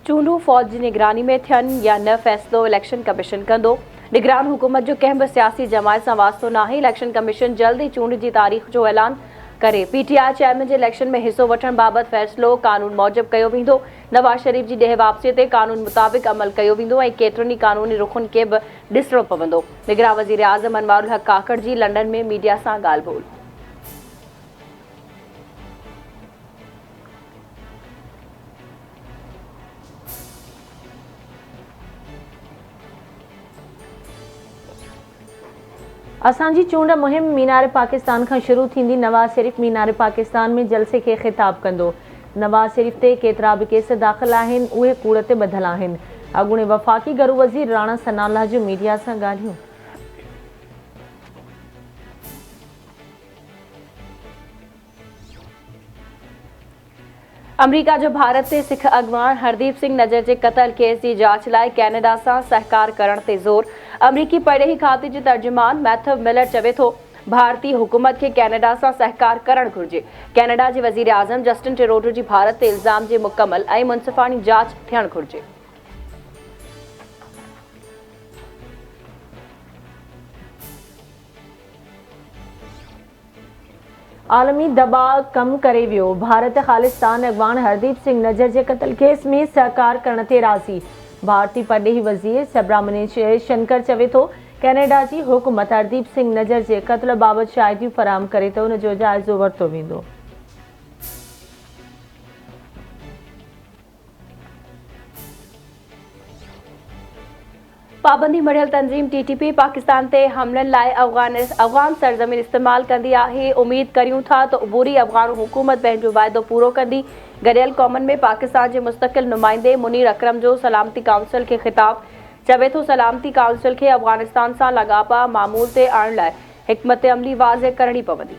चूंडू फौज जी निगरानी में थियनि या न फ़ैसिलो इलेक्शन कमीशन कंदो। निगरान हुकूमत जो कंहिं बि सियासी जमायत सां वास्तो नाहे। इलेक्शन कमीशन जल्द ई चूंड जी तारीख़ जो ऐलान करे पीटीआई चेयरमैन जे इलेक्शन में हिस्सो वठण बाबति फ़ैसिलो कानून मूजिब कयो वेंदो। नवाज़ शरीफ़ जी ॾह वापसीअ ते कानून मुताबिक़ अमल कयो वेंदो ऐं केतिरनि ई कानूनी रुखनि खे बि ॾिसणो पवंदो। निगरान वज़ीर आज़म अनवारुल हक़ काकड़ जी लंडन में मीडिया सां ॻाल्हि ॿोल्हि। असांजी चूंड मुहिम मीनार पाकिस्तान खां शुरू थींदी। नवाज़ शरीफ़ मीनार पाकिस्तान में जलसे खे ख़िताब कंदो। नवाज़ शरीफ़ ते केतिरा बि केस दाख़िल आहिनि, उहे कूड़ ते ॿधल आहिनि। अॻूणे वफ़ाक़ी घरू वज़ीर राणा सनाउल्लाह जूं मीडिया सां ॻाल्हियूं। अमरीका जो भारत से सिख अगवान हरदीप सिंह नजर के कतल केस की जांच लाइ कैनेडा से सहकार करण ते ज़ोर। अमरीकी पड़ेही खाते जो तर्जुमान मैथ्यू मिलर चवे थो भारतीय हुकूमत के कैनेडा से सहकार करण घुर्जे। कैनेडा के वज़ीर आज़म जस्टिन ट्रूडो जी भारत ते इल्ज़ाम के मुकम्मल और मुनसिफ़ानी जांच थियण घुर्जे। आलमी दबाव कम करे वियो। भारत खालिस्तान अगवान हरदीप सिंह नजर के कतल केस में सहकार करण ते राज़ी। भारतीय पड़ेही वज़ीर सुब्रमण्यम शंकर चवे थो कैनेडा की हुकूमत हरदीप सिंह नजर के कत्ल बाबत शाहिदियूं फराहम करे तो उन जो जायज़ो वरितो वेंदो। पाबंदी मढ़ियल तंजीम टीटीपी पाकिस्तान ते हमलन लाइ अफ़गान सरज़मीन इस्तेमाल कंदी आहे। उम्मीद करियूं था तो अबूरी अफ़गान हुकूमत पंहिंजो वाइदो पूरो कंदी। गॾियल क़ौमनि में पाकिस्तान के मुस्तक़िल नुमाइंदे मुनीर अकरम जो सलामती काउंसिल के ख़िताब। चवे थो सलामती काउंसिल के अफ़गानिस्तान सां लाॻापा मामूल ते आणण लाइ हिकमत अमली वाज़े करणी पवंदी।